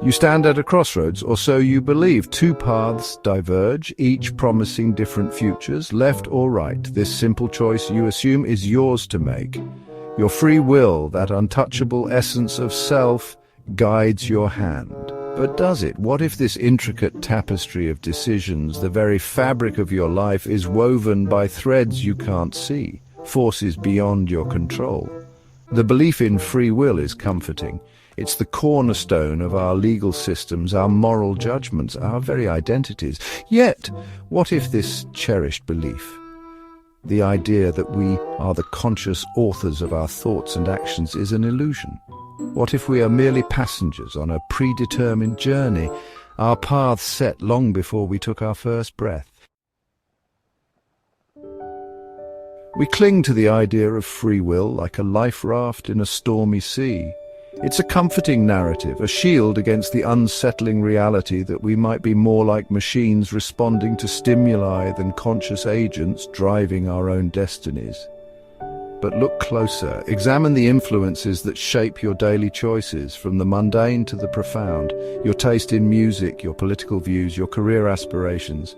You stand at a crossroads, or so you believe. Two paths diverge, each promising different futures, left or right. This simple choice, you assume, is yours to make. Your free will, that untouchable essence of self, guides your hand. But does it? What if this intricate tapestry of decisions, the very fabric of your life, is woven by threads you can't see, forces beyond your control? The belief in free will is comforting. It's the cornerstone of our legal systems, our moral judgments, our very identities. Yet, what if this cherished belief, the idea that we are the conscious authors of our thoughts and actions, is an illusion? What if we are merely passengers on a predetermined journey, our paths set long before we took our first breath? We cling to the idea of free will like a life raft in a stormy sea. It's a comforting narrative, a shield against the unsettling reality that we might be more like machines responding to stimuli than conscious agents driving our own destinies. But look closer. Examine the influences that shape your daily choices, from the mundane to the profound. Your taste in music, your political views, your career aspirations.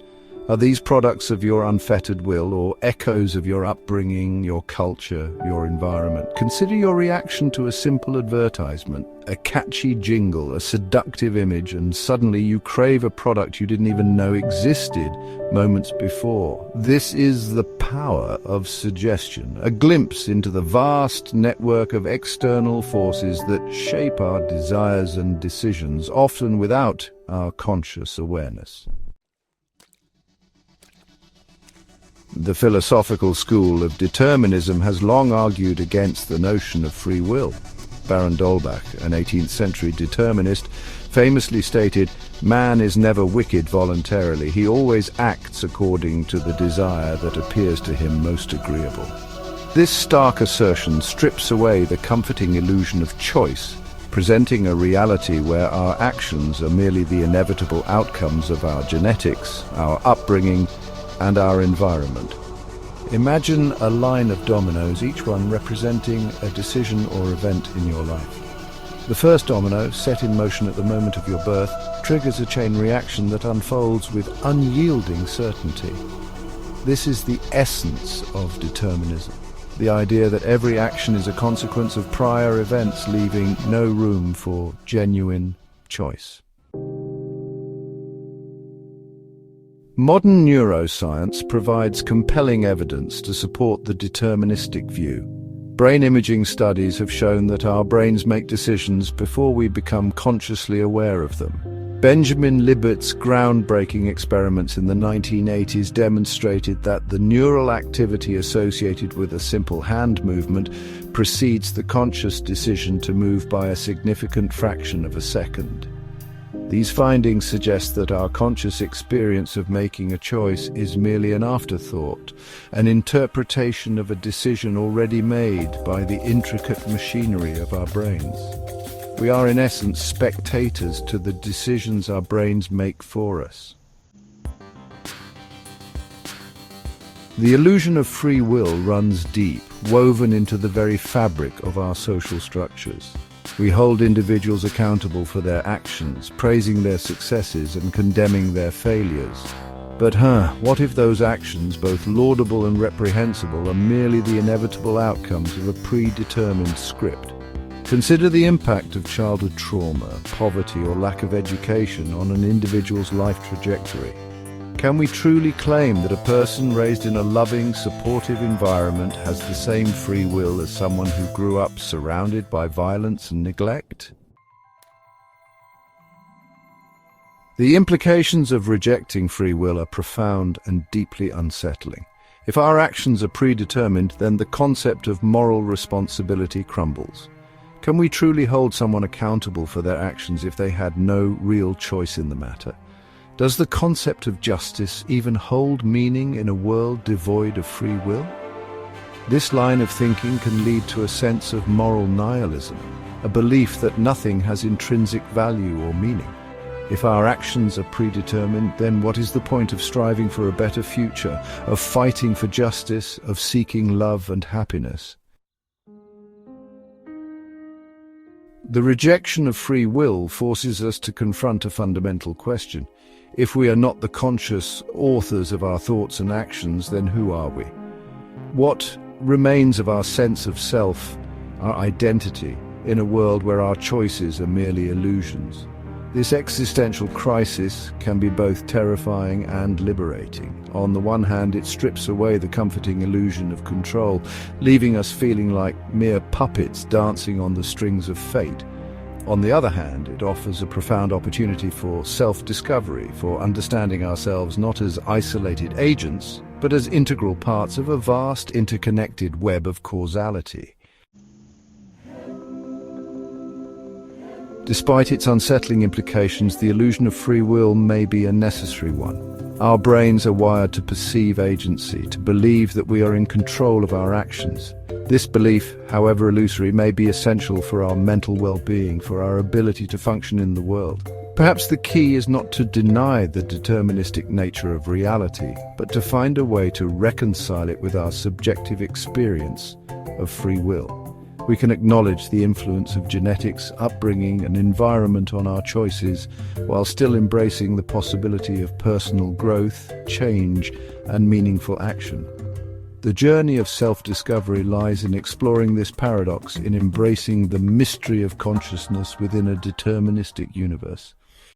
Are these products of your unfettered will, or echoes of your upbringing, your culture, your environment? Consider your reaction to a simple advertisement, a catchy jingle, a seductive image, and suddenly you crave a product you didn't even know existed moments before. This is the power of suggestion, a glimpse into the vast network of external forces that shape our desires and decisions, often without our conscious awareness. The philosophical school of determinism has long argued against the notion of free will. Baron d'Holbach, an 18th century determinist, famously stated, "Man is never wicked voluntarily. He always acts according to the desire that appears to him most agreeable." This stark assertion strips away the comforting illusion of choice, presenting a reality where our actions are merely the inevitable outcomes of our genetics, our upbringing, and our environment. Imagine a line of dominoes, each one representing a decision or event in your life. The first domino, set in motion at the moment of your birth, triggers a chain reaction that unfolds with unyielding certainty. This is the essence of determinism, the idea that every action is a consequence of prior events, leaving no room for genuine choice. Modern neuroscience provides compelling evidence to support the deterministic view. Brain imaging studies have shown that our brains make decisions before we become consciously aware of them. Benjamin Libet's groundbreaking experiments in the 1980s demonstrated that the neural activity associated with a simple hand movement precedes the conscious decision to move by a significant fraction of a second. These findings suggest that our conscious experience of making a choice is merely an afterthought, an interpretation of a decision already made by the intricate machinery of our brains. We are in essence spectators to the decisions our brains make for us. The illusion of free will runs deep, woven into the very fabric of our social structures. We hold individuals accountable for their actions, praising their successes and condemning their failures. But what if those actions, both laudable and reprehensible, are merely the inevitable outcomes of a predetermined script? Consider the impact of childhood trauma, poverty, or lack of education on an individual's life trajectory. Can we truly claim that a person raised in a loving, supportive environment has the same free will as someone who grew up surrounded by violence and neglect? The implications of rejecting free will are profound and deeply unsettling. If our actions are predetermined, then the concept of moral responsibility crumbles. Can we truly hold someone accountable for their actions if they had no real choice in the matter? Does the concept of justice even hold meaning in a world devoid of free will? This line of thinking can lead to a sense of moral nihilism, a belief that nothing has intrinsic value or meaning. If our actions are predetermined, then what is the point of striving for a better future, of fighting for justice, of seeking love and happiness? The rejection of free will forces us to confront a fundamental question. If we are not the conscious authors of our thoughts and actions, then who are we? What remains of our sense of self, our identity, in a world where our choices are merely illusions? This existential crisis can be both terrifying and liberating. On the one hand, it strips away the comforting illusion of control, leaving us feeling like mere puppets dancing on the strings of fate. On the other hand, it offers a profound opportunity for self-discovery, for understanding ourselves not as isolated agents, but as integral parts of a vast interconnected web of causality. Despite its unsettling implications, the illusion of free will may be a necessary one. Our brains are wired to perceive agency, to believe that we are in control of our actions. This belief, however illusory, may be essential for our mental well-being, for our ability to function in the world. Perhaps the key is not to deny the deterministic nature of reality, but to find a way to reconcile it with our subjective experience of free will. We can acknowledge the influence of genetics, upbringing, and environment on our choices, while still embracing the possibility of personal growth, change, and meaningful action. The journey of self-discovery lies in exploring this paradox, in embracing the mystery of consciousness within a deterministic universe.